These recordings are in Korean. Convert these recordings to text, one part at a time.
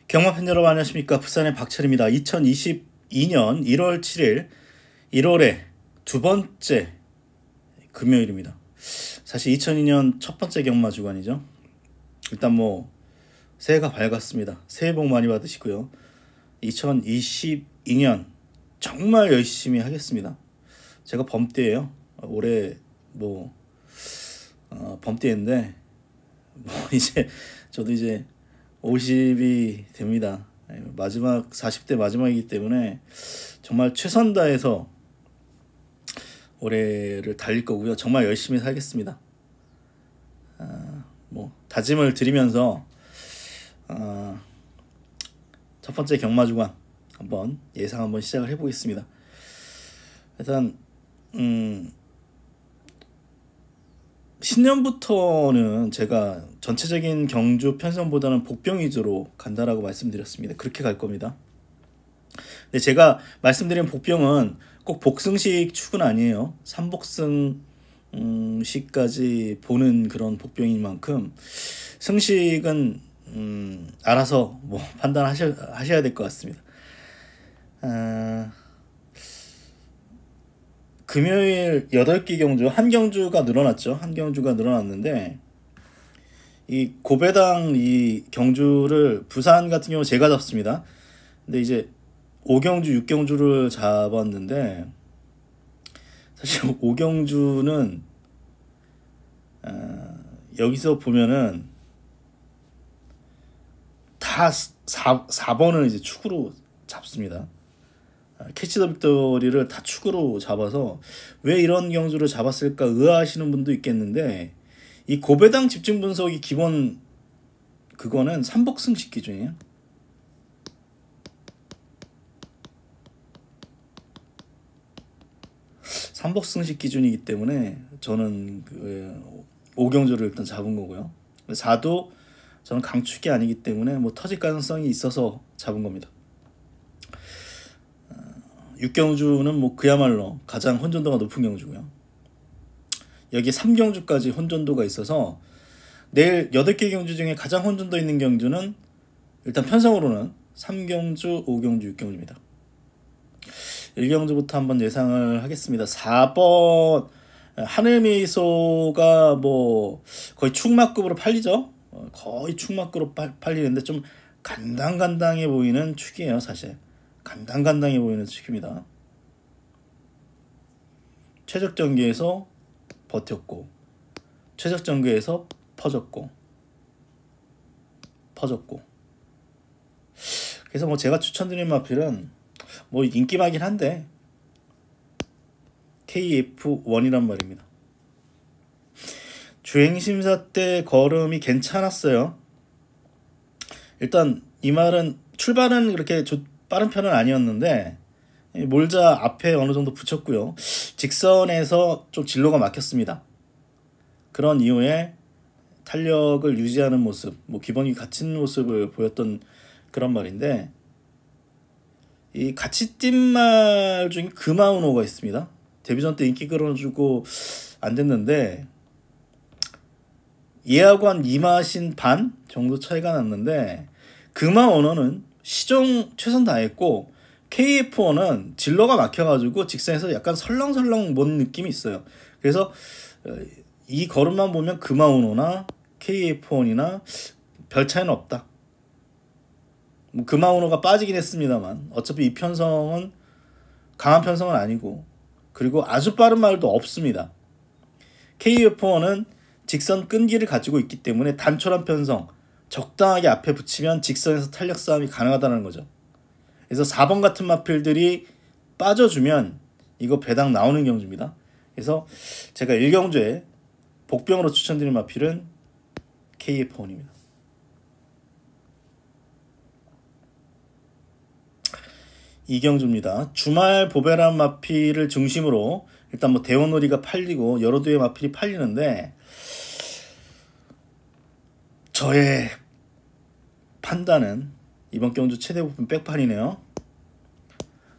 경마팬 여러분 안녕하십니까. 부산의 박철입니다. 2022년 1월 7일 1월의 두 번째 금요일입니다. 사실 2002년 첫 번째 경마 주간이죠. 일단 새해가 밝았습니다. 새해 복 많이 받으시고요. 2022년 정말 열심히 하겠습니다. 제가 범띠예요. 올해 범띠인데 이제 저도 이제 50이 됩니다. 마지막 40대 마지막이기 때문에 정말 최선 다해서 올해를 달릴 거고요. 정말 열심히 살겠습니다. 다짐을 드리면서 첫 번째 경마 주간 예상 한번 시작을 해보겠습니다. 일단 신년부터는 제가 전체적인 경주 편성보다는 복병 위주로 간다라고 말씀드렸습니다. 그렇게 갈 겁니다. 근데 제가 말씀드린 복병은 꼭 복승식 축은 아니에요. 삼복승식까지 보는 그런 복병인 만큼 승식은 알아서 판단하셔야 될 것 같습니다. 금요일 8개 경주, 한 경주가 늘어났죠. 한 경주가 늘어났는데 이 고배당 이 경주를 부산 같은 경우 제가 잡습니다. 근데 이제 5경주, 6경주를 잡았는데 사실 5경주는 여기서 보면은 다 4번을 이제 축으로 잡습니다. 캐치 더 빅토리를 다 축으로 잡아서 왜 이런 경주를 잡았을까 의아하시는 분도 있겠는데, 이 고배당 집중 분석이 기본 그거는 삼복승식 기준이에요. 삼복승식 기준이기 때문에 저는 5경주를 일단 잡은 거고요. 4도 저는 강축이 아니기 때문에 터질 가능성이 있어서 잡은 겁니다. 6경주는 그야말로 가장 혼전도가 높은 경주고요. 여기 3경주까지 혼전도가 있어서 내일 8개 경주 중에 가장 혼전도 있는 경주는 일단 편성으로는 3경주, 5경주, 6경주입니다. 1경주부터 한번 예상을 하겠습니다. 4번 하늘미소가 거의 축막급으로 팔리죠. 거의 축막급으로 팔리는데 좀 간당간당해 보이는 축이에요. 사실 간당간당해 보이는 축입니다. 최적전개에서 버텼고 최적전개에서 퍼졌고 그래서 제가 추천드린 마필은 인기마긴 한데 KF1이란 말입니다. 주행심사 때 걸음이 괜찮았어요. 일단 이 말은 출발은 그렇게 빠른 편은 아니었는데 몰자 앞에 어느 정도 붙였고요. 직선에서 좀 진로가 막혔습니다. 그런 이후에 탄력을 유지하는 모습, 기본이 갇힌 모습을 보였던 그런 말인데, 이 같이 뛴 말 중에 금아운호가 있습니다. 데뷔전 때 인기 끌어주고 안 됐는데 얘하고 한 2마신 반 정도 차이가 났는데, 금아운호는 시종 최선 다했고 KF1은 진로가 막혀가지고 직선에서 약간 설렁설렁 먼 느낌이 있어요. 그래서 이 걸음만 보면 금아운호나 KF1이나 별 차이는 없다. 금아운호가 빠지긴 했습니다만 어차피 이 편성은 강한 편성은 아니고, 그리고 아주 빠른 말도 없습니다. KF1은 직선 끈기를 가지고 있기 때문에 단촐한 편성, 적당하게 앞에 붙이면 직선에서 탄력 싸움이 가능하다는 거죠. 그래서 4번 같은 마필들이 빠져주면 이거 배당 나오는 경주입니다. 그래서 제가 1경주에 복병으로 추천드린 마필은 KF1입니다. 2경주입니다. 주말 보배란 마필을 중심으로 일단 대원놀이가 팔리고 여러 두의 마필이 팔리는데, 저의 판단은 이번 경주 최대 부분 백판이네요.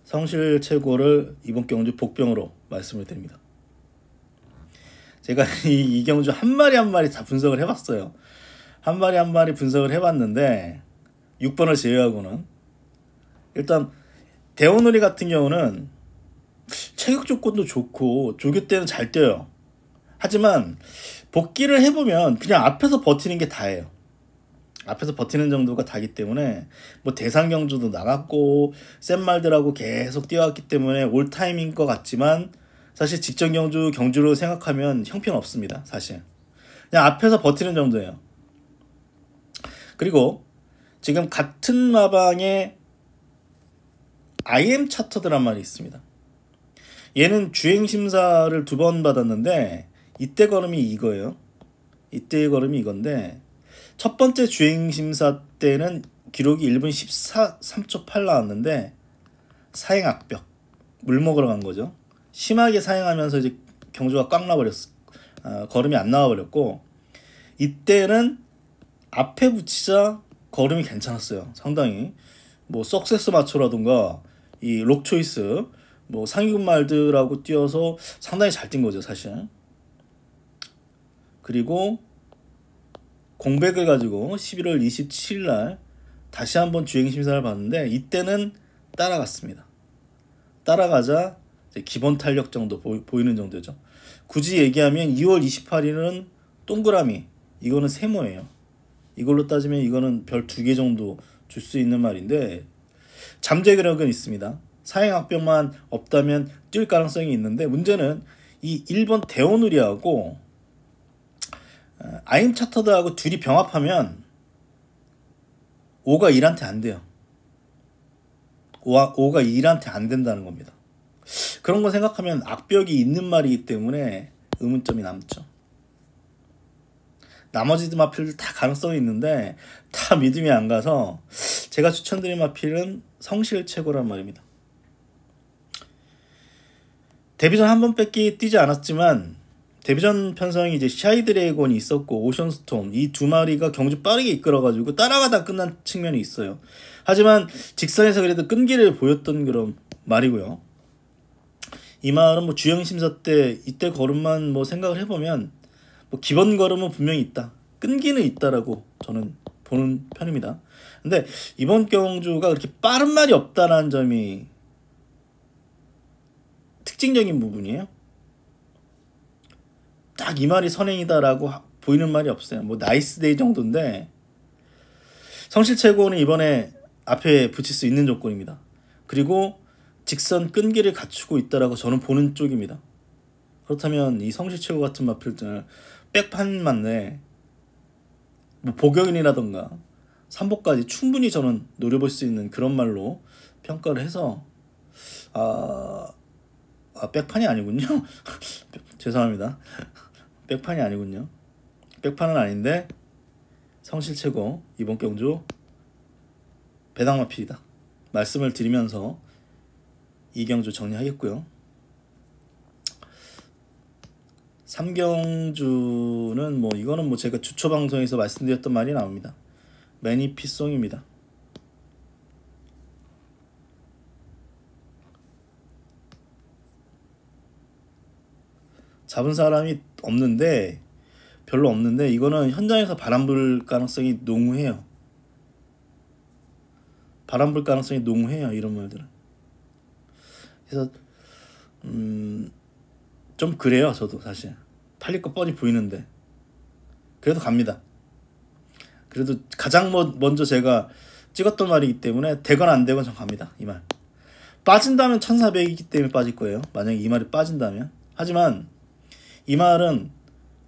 성실 최고를 이번 경주 복병으로 말씀을 드립니다. 제가 이 경주 한 마리 한 마리 다 분석을 해봤어요. 한 마리 한 마리 분석을 해봤는데 6번을 제외하고는 일단 대원우리 같은 경우는 체격 조건도 좋고 조교 때는 잘 뛰어요. 하지만 복귀를 해보면 그냥 앞에서 버티는 게 다예요. 앞에서 버티는 정도가 다기 때문에 뭐 대상 경주도 나갔고 센 말들하고 계속 뛰어왔기 때문에 올타임인 것 같지만 사실 직전 경주로 생각하면 형편없습니다. 사실 그냥 앞에서 버티는 정도예요. 그리고 지금 같은 마방에 IM 차터드란 말이 있습니다. 얘는 주행심사를 2번 받았는데 이때 걸음이 이거예요. 이때의 걸음이 이건데 첫 번째 주행심사 때는 기록이 1분 14, 3초 8 나왔는데 사행 악벽 물 먹으러 간 거죠. 심하게 사행하면서 이제 경주가 꽉 나버렸어. 걸음이 안 나와버렸고 이때는 앞에 붙이자 걸음이 괜찮았어요. 상당히 뭐 석세스 마초라든가 이 록초이스 뭐 상위군 말들하고 뛰어서 상당히 잘 뛴 거죠 사실. 그리고 공백을 가지고 11월 27일 날 다시 한번 주행심사를 봤는데 이때는 따라갔습니다. 따라가자 이제 기본 탄력 정도 보이는 정도죠. 굳이 얘기하면 2월 28일은 동그라미 이거는 세모예요. 이걸로 따지면 이거는 별 2개 정도 줄 수 있는 말인데 잠재력은 있습니다. 사행악병만 없다면 뛸 가능성이 있는데 문제는 이 1번 대원우리하고 아임 차터드하고 둘이 병합하면 5가 1한테 안 돼요. 5가 1한테 안 된다는 겁니다. 그런 거 생각하면 악벽이 있는 말이기 때문에 의문점이 남죠. 나머지 마필들 다 가능성이 있는데 다 믿음이 안 가서 제가 추천드린 마필은 성실 최고란 말입니다. 데뷔전 한 번 뺏기 뛰지 않았지만 데뷔전 편성이 이제 샤이드래곤이 있었고 오션스톰 이 2마리가 경주 빠르게 이끌어가지고 따라가다 끝난 측면이 있어요. 하지만 직선에서 그래도 끈기를 보였던 그런 말이고요. 이 말은 뭐 주행심사 때 이때 걸음만 뭐 생각을 해보면 뭐 기본 걸음은 분명히 있다. 끈기는 있다라고 저는 보는 편입니다. 근데 이번 경주가 그렇게 빠른 말이 없다라는 점이 특징적인 부분이에요. 딱 이 말이 선행이다라고 보이는 말이 없어요. 뭐 나이스데이 정도인데 성실 최고는 이번에 앞에 붙일 수 있는 조건입니다. 그리고 직선 끈기를 갖추고 있다라고 저는 보는 쪽입니다. 그렇다면 이 성실 최고 같은 마필들 백판만 내 뭐 보경인이라던가 삼복까지 충분히 저는 노려볼 수 있는 그런 말로 평가를 해서 백판이 아니군요. 죄송합니다. 백판이 아니군요. 백판은 아닌데 성실 최고 이번 경주 배당마필이다 말씀을 드리면서 이 경주 정리하겠고요. 3경주는 뭐 이거는 뭐 제가 주초 방송에서 말씀드렸던 말이 나옵니다. 매니피송입니다. 잡은 사람이 없는데 별로 없는데 이거는 현장에서 바람 불 가능성이 농후해요. 바람 불 가능성이 농후해요. 이런 말들은. 그래서 좀 그래요. 저도 사실 팔릴 거 뻔히 보이는데 그래도 갑니다. 그래도 가장 먼저 제가 찍었던 말이기 때문에 되건 안 되건 전 갑니다. 이 말 빠진다면 1400이기 때문에 빠질 거예요. 만약에 이 말이 빠진다면. 하지만 이 말은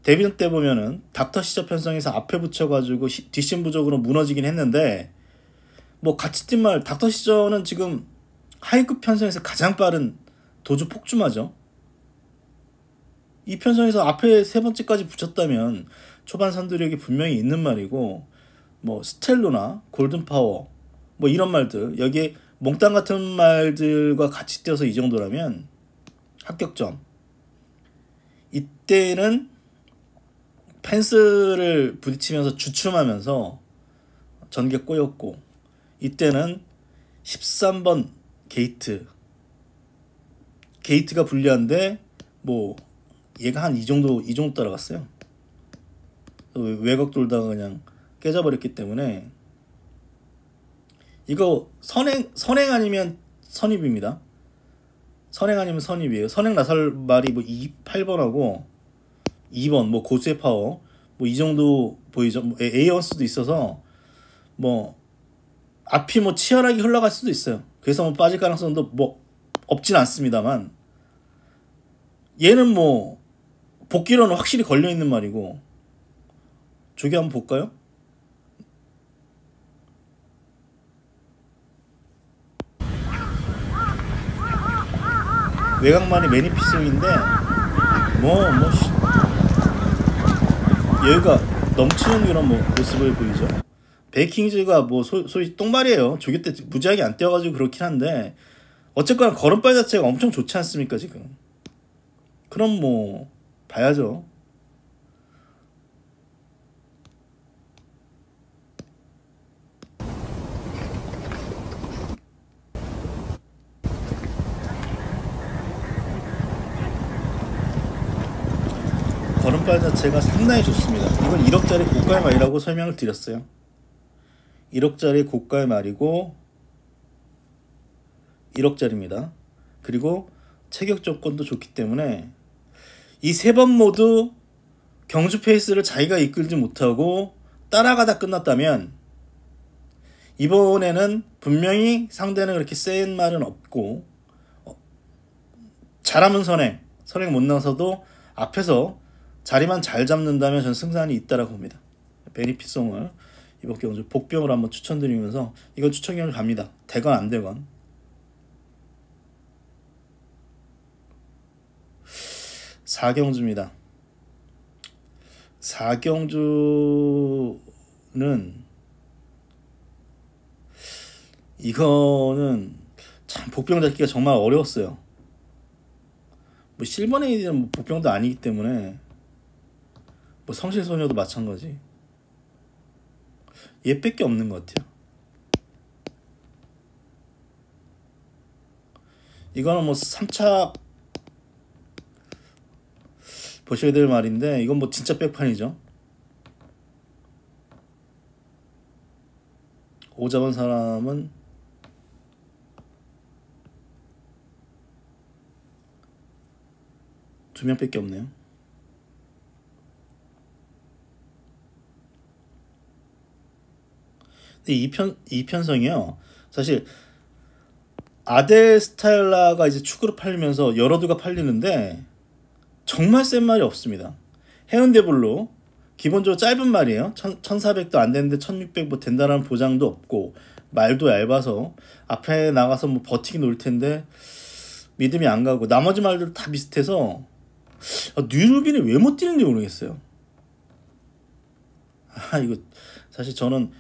데뷔전 때 보면은 닥터 시저 편성에서 앞에 붙여가지고 뒷심 부족으로 무너지긴 했는데 뭐 같이 뛴 말 닥터 시저는 지금 하이급 편성에서 가장 빠른 도주 폭주마죠. 이 편성에서 앞에 세 번째까지 붙였다면 초반 선두력이 분명히 있는 말이고 뭐 스텔로나 골든파워 뭐 이런 말들 여기에 몽땅 같은 말들과 같이 뛰어서 이 정도라면 합격점. 이때는 펜스를 부딪히면서 주춤하면서 전개 꼬였고 이때는 13번 게이트가 불리한데 뭐 얘가 한 이 정도 따라갔어요. 외곽 돌다가 그냥 깨져버렸기 때문에 이거 선행 아니면 선입입니다. 선행 아니면 선입이에요. 선행 나살말이 뭐 8번하고 2번 뭐 고수의 파워 뭐 이 정도 보이죠. 뭐 에이언스도 있어서 뭐 앞이 뭐 치열하게 흘러갈 수도 있어요. 그래서 뭐 빠질 가능성도 뭐 없진 않습니다만 얘는 뭐 복귀로는 확실히 걸려 있는 말이고 저기 한번 볼까요? 외곽만이 매니피송인데 여기가 넘치는 그런 뭐 모습을 보이죠. 베이킹즈가 뭐 소위 똥말이에요. 조교 때 무지하게 안 뛰어가지고 그렇긴 한데 어쨌거나 걸음발 자체가 엄청 좋지 않습니까 지금. 그럼 뭐 봐야죠. 걸음발 자체가 상당히 좋습니다. 이건 1억짜리 고가의 말이라고 설명을 드렸어요. 1억짜리 고가의 말이고 1억짜리입니다. 그리고 체격 조건도 좋기 때문에 이 세 번 모두 경주 페이스를 자기가 이끌지 못하고 따라가다 끝났다면 이번에는 분명히 상대는 그렇게 센 말은 없고 잘하면 선행 못 나서도 앞에서 자리만 잘 잡는다면 전 승산이 있다라고 봅니다. 베니핏송을 이번 경주 복병으로 한번 추천드리면서 이건 추천경을 갑니다. 되건 안 되건. 4경주입니다. 4경주는 이거는 참 복병 잡기가 정말 어려웠어요. 뭐 실버네이드는 뭐 복병도 아니기 때문에 뭐 성실소녀도 마찬가지. 얘밖에 없는 것 같아요. 이거는 뭐 3차 보셔야 될 말인데 이건 뭐 진짜 백판이죠. 5 잡은 사람은 두 명밖에 없네요. 이 편성이요. 사실 아델 스타일라가 이제 축으로 팔리면서 여러두가 팔리는데 정말 센 말이 없습니다. 해운대 블루 기본적으로 짧은 말이에요. 1400도 안 되는데 1600 뭐 된다라는 보장도 없고 말도 얇아서 앞에 나가서 뭐 버티기 놓을 텐데 믿음이 안 가고 나머지 말들 다 비슷해서 뉴루빈이 왜 못 뛰는지 모르겠어요. 이거 사실 저는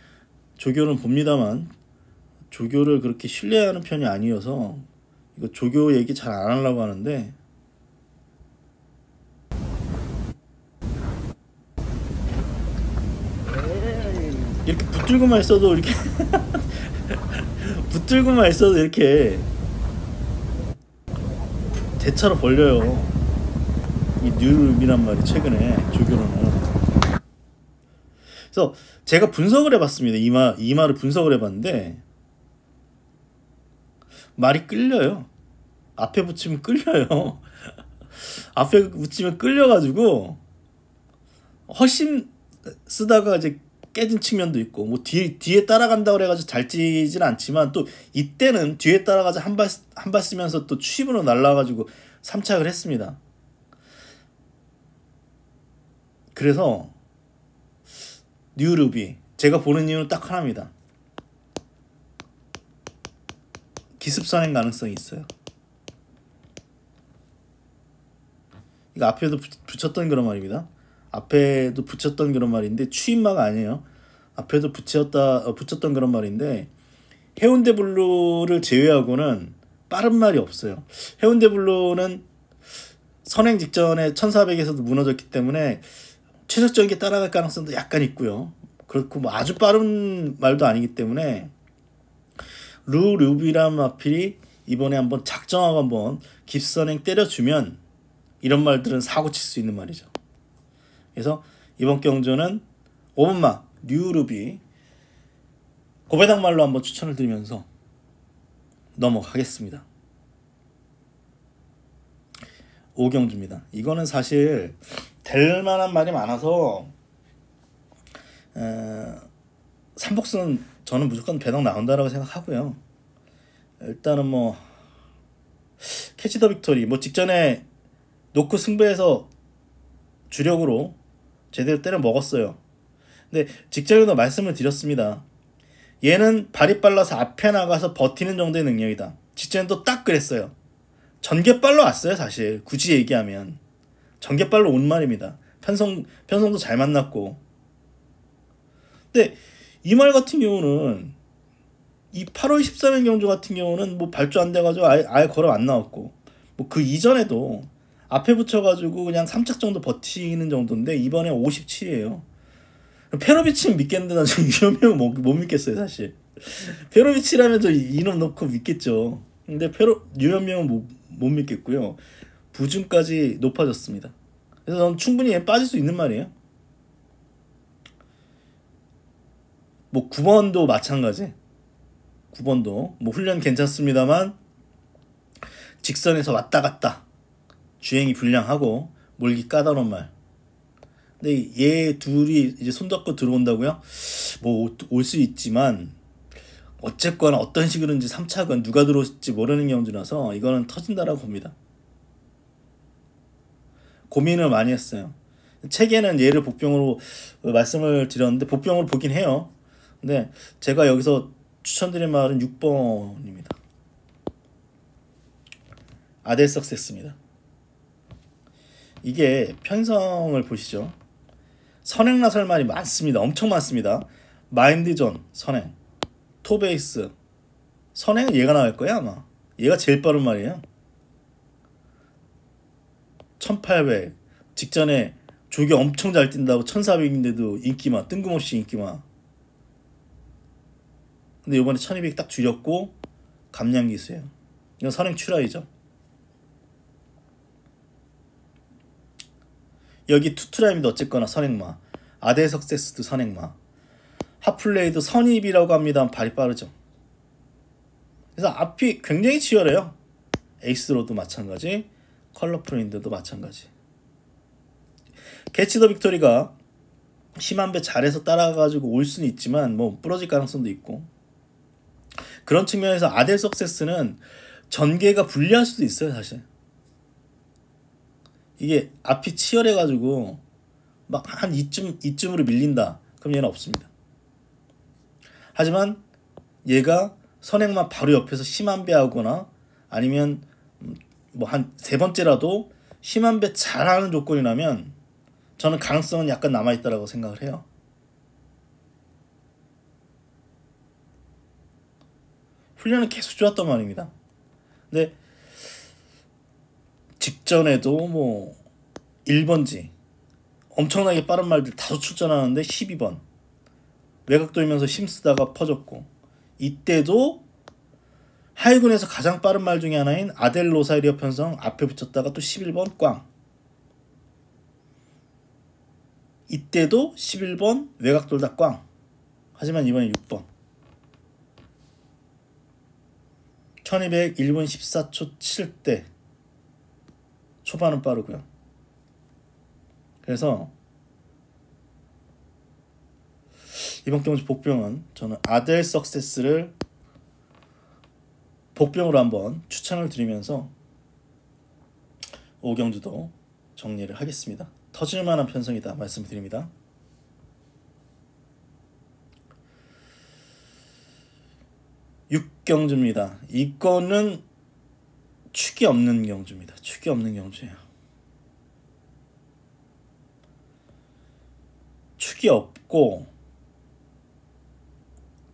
조교는 봅니다만 조교를 그렇게 신뢰하는 편이 아니어서 이거 조교 얘기 잘 안 하려고 하는데 이렇게 붙들고만 있어도 이렇게 붙들고만 있어도 이렇게 대차로 벌려요. 이 뉴루빈이란 말이 최근에 조교로는. 그래서 제가 분석을 해봤습니다. 이 말을 분석을 해봤는데 말이 끌려요. 앞에 붙이면 끌려요. 앞에 붙이면 끌려가지고 훨씬 쓰다가 이제 깨진 측면도 있고 뭐 뒤에 따라간다고 그래가지고 잘 뛰진 않지만 또 이때는 뒤에 따라가서 한 발 쓰면서 또 추입으로 날라가지고 3착을 했습니다. 그래서 뉴루비 제가 보는 이유는 딱 하나입니다. 기습선행 가능성이 있어요. 이거 앞에도 붙였던 그런 말입니다. 앞에도 붙였던 그런 말인데 추임마가 아니에요. 앞에도 붙였던 그런 말인데 해운대 블루를 제외하고는 빠른 말이 없어요. 해운대 블루는 선행 직전에 1400에서도 무너졌기 때문에 최적적인 게 따라갈 가능성도 약간 있고요. 그렇고 뭐 아주 빠른 말도 아니기 때문에 루비란 마필이 이번에 한번 작정하고 한번 깁선행 때려주면 이런 말들은 사고 칠 수 있는 말이죠. 그래서 이번 경주는 5번마 뉴루비 고배당 말로 한번 추천을 드리면서 넘어가겠습니다. 5경주입니다. 이거는 사실 될 만한 말이 많아서 삼복승은 저는 무조건 배당 나온다라고 생각하고요. 일단은 뭐 캐치 더 빅토리 뭐 직전에 놓고 승부해서 주력으로 제대로 때려 먹었어요. 근데 직전에도 말씀을 드렸습니다. 얘는 발이 빨라서 앞에 나가서 버티는 정도의 능력이다. 직전에도 딱 그랬어요. 전개발로 왔어요. 사실 굳이 얘기하면 전개발로 온 말입니다. 편성도 잘 만났고. 근데 이 말 같은 경우는 이 8월 13일 경주 같은 경우는 뭐 발주 안 돼가지고 아예 걸어 안 나왔고, 뭐 그 이전에도 앞에 붙여가지고 그냥 3착 정도 버티는 정도인데 이번에 57이에요. 페로비치는 믿겠는데 난 좀 유현명은 못 믿겠어요. 사실 페로비치라면 저 이놈 넣고 믿겠죠. 근데 유현명은 못 믿겠고요. 부중까지 높아졌습니다. 그래서 저는 충분히 얘 빠질 수 있는 말이에요. 뭐 9번도 마찬가지. 9번도 뭐 훈련 괜찮습니다만 직선에서 왔다 갔다 주행이 불량하고 몰기 까다로운 말. 근데 얘 둘이 이제 손잡고 들어온다고요? 뭐 올 수 있지만 어쨌거나 어떤 식으로든지 3착은 누가 들어올지 모르는 경주라서 이거는 터진다라고 봅니다. 고민을 많이 했어요. 책에는 얘를 복병으로 말씀을 드렸는데 복병으로 보긴 해요. 근데 제가 여기서 추천드린 말은 6번입니다. 아델 석세스입니다. 이게 편성을 보시죠. 선행 나설 말이 많습니다. 엄청 많습니다. 마인드존 선행, 토베이스 선행은 얘가 나올 거야 아마. 얘가 제일 빠른 말이에요. 1800 직전에 조기 엄청 잘 뛴다고 1400인데도 인기마 뜬금없이 인기마. 근데 이번에 1200 딱 줄였고 감량기수예요. 이건 선행 출하이죠. 여기 투트라임도 어쨌거나 선행마, 아델 석세스도 선행마, 핫플레이도 선입이라고 합니다. 발이 빠르죠. 그래서 앞이 굉장히 치열해요. 에이스로도 마찬가지, 컬러프린드도 마찬가지. 캐치 더 빅토리가 심한 배 잘해서 따라가가지고 올 수는 있지만 뭐 부러질 가능성도 있고, 그런 측면에서 아델 석세스는 전개가 불리할 수도 있어요. 사실 이게 앞이 치열해가지고 막 한 이쯤으로 밀린다 그럼 얘는 없습니다. 하지만 얘가 선행만 바로 옆에서 심한 배 하거나 아니면 뭐 한 세 번째라도 심한 배 잘하는 조건이라면 저는 가능성은 약간 남아있다라고 생각을 해요. 훈련은 계속 좋았단 말입니다. 근데 직전에도 뭐 1번지 엄청나게 빠른 말들 다소 출전하는데 12번 외곽 돌면서 힘쓰다가 퍼졌고, 이때도 하이군에서 가장 빠른 말 중에 하나인 아델 로사리오 편성 앞에 붙였다가 또 11번 꽝. 이때도 11번 외곽 돌다 꽝. 하지만 이번에 6번 1200 1분 14초 7대 초반은 빠르고요. 그래서 이번 경주 복병은 저는 아델 석세스를 복병으로 한번 추천을 드리면서 5경주도 정리를 하겠습니다. 터질만한 편성이다 말씀드립니다. 6경주입니다. 이거는 축이 없는 경주입니다. 축이 없는 경주예요. 축이 없고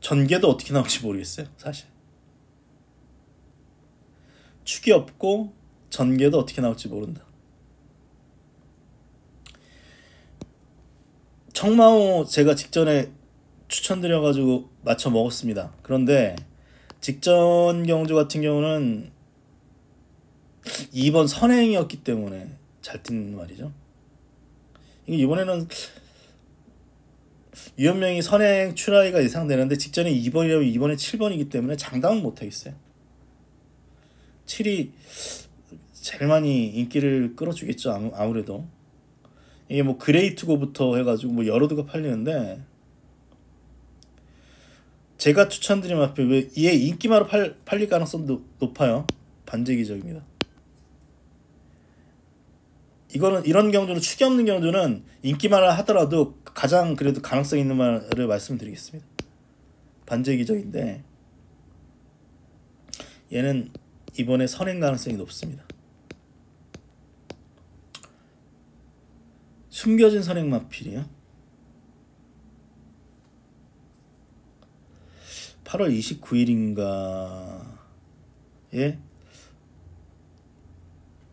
전개도 어떻게 나올지 모르겠어요. 사실 축이 없고 전개도 어떻게 나올지 모른다. 청마호 제가 직전에 추천드려가지고 맞춰 먹었습니다. 그런데 직전 경주 같은 경우는 2번 선행이었기 때문에 잘 뛴 말이죠. 이게 이번에는 유현명이 선행 출하위가 예상되는데 직전에 2번이라면 이번에 7번이기 때문에 장담은 못하겠어요. 7이 제일 많이 인기를 끌어주겠죠. 아무래도 이게 뭐 그레이트고부터 해가지고 뭐 여러 대가 팔리는데, 제가 추천드린 마필 왜 얘 인기마로 팔릴 가능성도 높아요. 반제기적입니다. 이거는 이런 경주는 축이 없는 경주는 인기마를 하더라도 가장 그래도 가능성 있는 말을 말씀드리겠습니다. 반제기적인데 얘는 이번에 선행 가능성이 높습니다. 숨겨진 선행 마필이요. 8월 29일인가에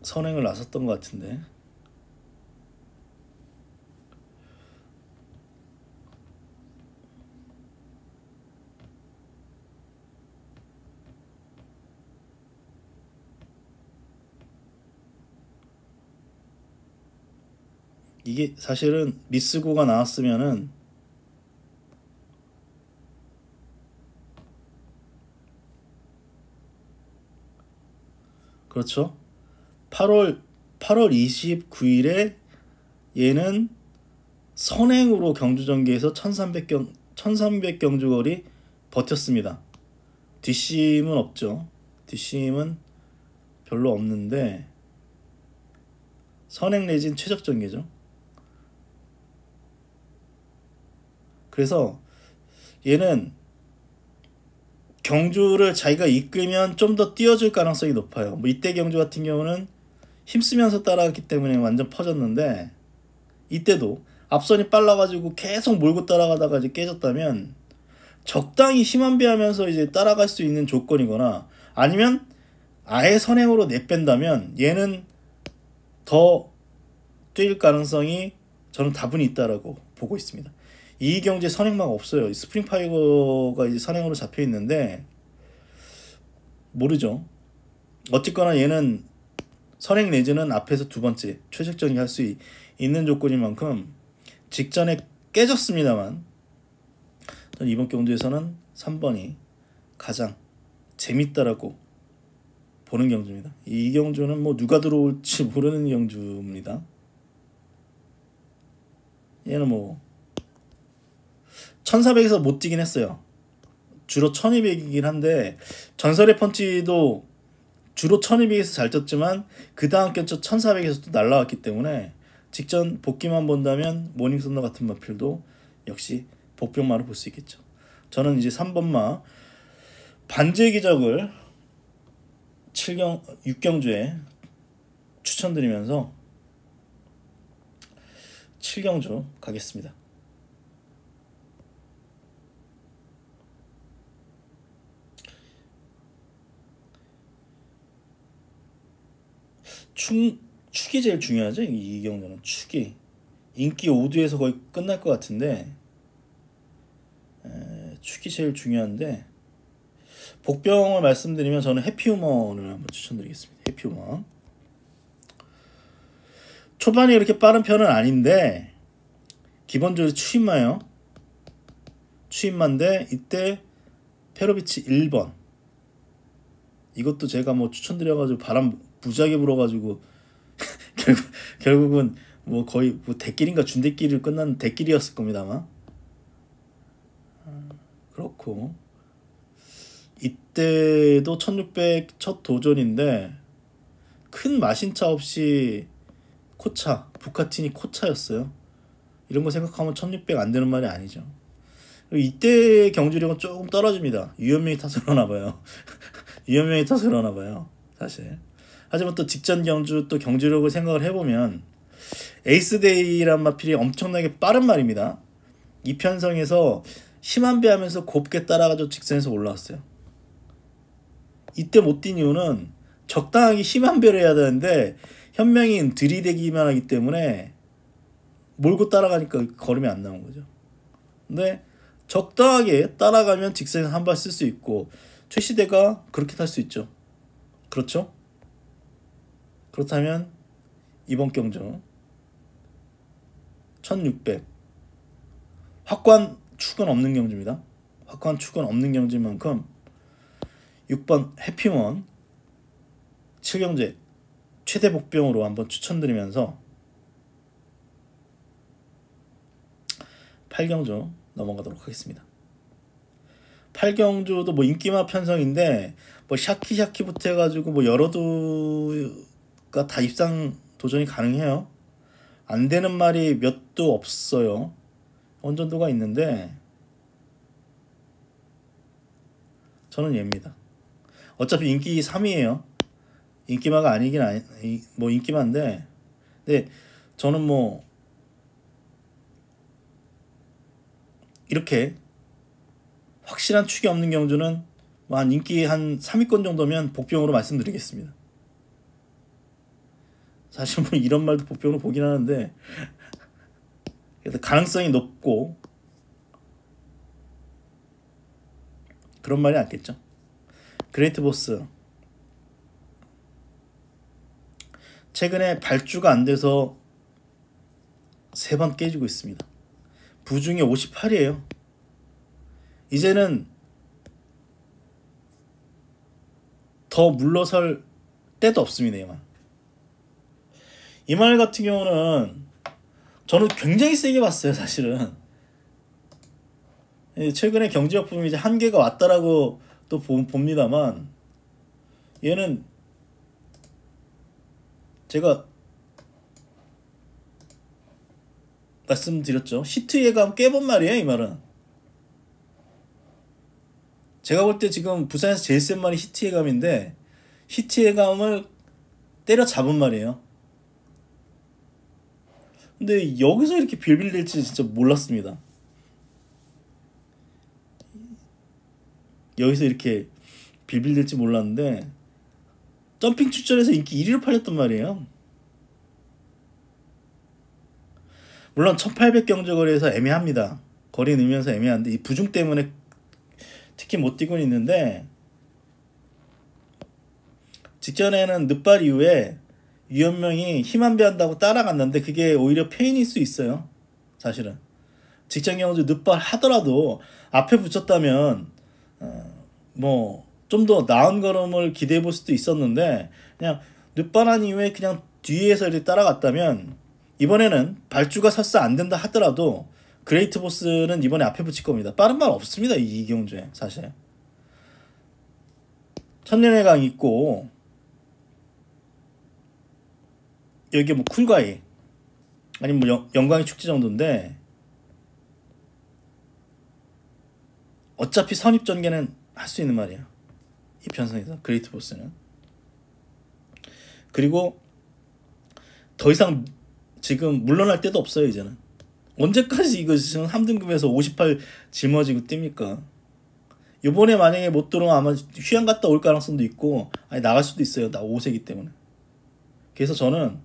선행을 나섰던 것 같은데, 이게 사실은 미스고가 나왔으면은 그렇죠. 8월 29일에 얘는 선행으로 경주전기에서 1300 경주거리 버텼습니다. 뒷심은 없죠. 뒷심은 별로 없는데 선행 내진 최적전개죠. 그래서 얘는 경주를 자기가 이끌면 좀 더 뛰어줄 가능성이 높아요. 뭐 이때 경주 같은 경우는 힘쓰면서 따라갔기 때문에 완전 퍼졌는데, 이때도 앞선이 빨라가지고 계속 몰고 따라가다가 이제 깨졌다면 적당히 힘안배하면서 이제 따라갈 수 있는 조건이거나, 아니면 아예 선행으로 내뺀다면 얘는 더 뛸 가능성이 저는 다분히 있다라고 보고 있습니다. 이 경주에 선행마가 없어요. 스프링 파이거가 이제 선행으로 잡혀 있는데 모르죠. 어쨌거나 얘는 선행 내지는 앞에서 두 번째 최적전이 할 수 있는 조건인 만큼 직전에 깨졌습니다만, 이번 경주에서는 3번이 가장 재밌다라고 보는 경주입니다. 이 경주는 뭐 누가 들어올지 모르는 경주입니다. 얘는 뭐 1400에서 못 뛰긴 했어요. 주로 1200이긴 한데 전설의 펀치도 주로 1200에서 잘 떴지만 그 다음 경주 1400에서 또 날라왔기 때문에 직전 복귀만 본다면 모닝썬더 같은 마필도 역시 복병마로 볼 수 있겠죠. 저는 이제 3번마 반제기적을 6경주에 추천드리면서 7경주 가겠습니다. 축이 제일 중요하죠. 이 경주는 축이 인기 5두에서 거의 끝날 것 같은데 축이 제일 중요한데, 복병을 말씀드리면 저는 해피우먼을 한번 추천드리겠습니다. 해피우먼 초반이 그렇게 빠른 편은 아닌데 기본적으로 추임마예요. 추임마인데 이때 페로비치 1번, 이것도 제가 뭐 추천드려가지고 바람 무지하게 불어가지고 결국은 뭐 거의 뭐 대길인가 준대길을 끝난 대길이었을 겁니다 아마. 그렇고 이때도 1600 첫 도전인데 큰 마신차 없이 코차, 부카티니 코차였어요. 이런 거 생각하면 1600 안 되는 말이 아니죠. 이때 경주력은 조금 떨어집니다. 유현명이 타서 그러나봐요. 유현명이 타서 그러나봐요 사실. 하지만 또 직전 경주 또 경주력을 생각을 해보면 에이스데이란 마필이 엄청나게 빠른 말입니다. 이 편성에서 힘안배하면서 곱게 따라가지고 직선에서 올라왔어요. 이때 못 뛴 이유는 적당하게 힘안배를 해야 되는데 현명이 들이대기만 하기 때문에 몰고 따라가니까 걸음이 안 나온 거죠. 근데 적당하게 따라가면 직선에서 한 발 쓸 수 있고 최시대가 그렇게 탈 수 있죠. 그렇죠? 그렇다면 이번 경주 1600. 확고한 축은 없는 경주입니다. 확고한 축은 없는 경주인 만큼 6번 해피원 7경주에 최대 복병으로 한번 추천드리면서 8경주 넘어가도록 하겠습니다. 8경주도 뭐 인기마 편성인데 뭐 샤키샤키부터 해가지고 뭐 여러 두가 다 입상 도전이 가능해요. 안 되는 말이 몇 두 없어요. 원전도가 있는데 저는 얘입니다. 어차피 인기 3위에요. 인기마가 아니긴 뭐 인기마인데, 근데 저는 뭐 이렇게 확실한 축이 없는 경주는 뭐 한 인기 한 3위권 정도면 복병으로 말씀드리겠습니다. 사실 뭐 이런 말도 복병으로 보긴 하는데 그래도 가능성이 높고 그런 말이 않겠죠. 그레이트 보스 최근에 발주가 안 돼서 3번 깨지고 있습니다. 부중이 58이에요. 이제는 더 물러설 때도 없습니다. 이 말 같은 경우는 저는 굉장히 세게 봤어요. 사실은 최근에 경제역품이 이제 한계가 왔다라고 또 봅니다만, 얘는 제가 말씀드렸죠. 히트 예감 깨본 말이에요. 이 말은 제가 볼 때 지금 부산에서 제일 센 말이 히트 예감인데, 히트 예감을 때려잡은 말이에요. 근데 여기서 이렇게 빌빌댈지 진짜 몰랐습니다. 여기서 이렇게 빌빌댈지 몰랐는데 점핑 출전에서 인기 1위로 팔렸단 말이에요. 물론 1800 경주거리에서 애매합니다. 거리 넣으면서 애매한데 이 부중 때문에 특히 못 뛰고는 있는데, 직전에는 늦발 이후에 유현명이 힘 안 배한다고 따라갔는데 그게 오히려 페인일 수 있어요. 사실은 직전 경주 늦발 하더라도 앞에 붙였다면 뭐 좀 더 나은 걸음을 기대해 볼 수도 있었는데, 그냥 늦발한 이후에 그냥 뒤에서 이렇게 따라갔다면 이번에는 발주가 설사 안 된다 하더라도 그레이트 보스는 이번에 앞에 붙일 겁니다. 빠른 말 없습니다. 이 경주에 사실 천년의 강 있고, 여기 뭐 쿨가이 아니면 뭐 영광의 축제 정도인데 어차피 선입 전개는 할 수 있는 말이에요. 이 편성에서 그레이트 보스는. 그리고 더 이상 지금 물러날 때도 없어요. 이제는 언제까지 이거 지금 3등급에서 58 짊어지고 뜁니까? 요번에 만약에 못 들어오면 아마 휴양 갔다 올 가능성도 있고, 아니 나갈 수도 있어요. 나 5세기 때문에. 그래서 저는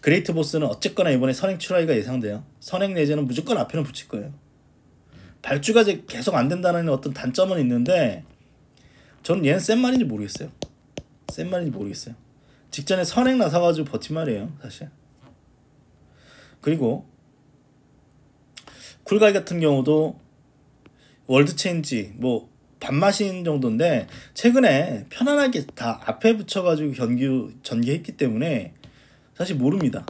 그레이트 보스는 어쨌거나 이번에 선행 출하기가 예상돼요. 선행 내지는 무조건 앞에는 붙일 거예요. 발주가 계속 안 된다는 어떤 단점은 있는데 저는 얘는 센 말인지 모르겠어요. 센 말인지 모르겠어요. 직전에 선행 나서가지고 버틴 말이에요. 사실. 그리고 쿨가이 같은 경우도 월드 체인지 뭐 반마신 정도인데 최근에 편안하게 다 앞에 붙여가지고 전개했기 때문에 사실 모릅니다.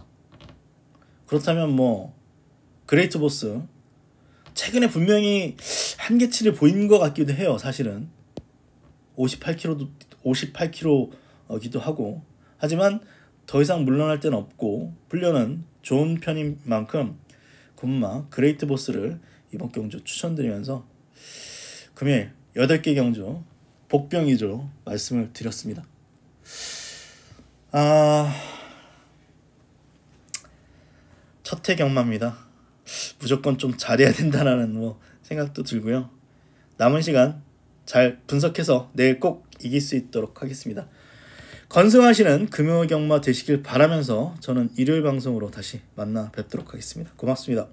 그렇다면 뭐 그레이트 보스 최근에 분명히 한계치를 보인 것 같기도 해요. 사실은 58kg기도 하고, 하지만 더 이상 물러날 데는 없고 훈련은 좋은 편인 만큼 군마 그레이트 보스를 이번 경주 추천드리면서 금요일 8개 경주 복병 위주로 말씀을 드렸습니다. 첫해 경마입니다. 무조건 좀 잘해야 된다라는 뭐 생각도 들고요. 남은 시간 잘 분석해서 내일 꼭 이길 수 있도록 하겠습니다. 건승하시는 금요 경마 되시길 바라면서 저는 일요일 방송으로 다시 만나 뵙도록 하겠습니다. 고맙습니다.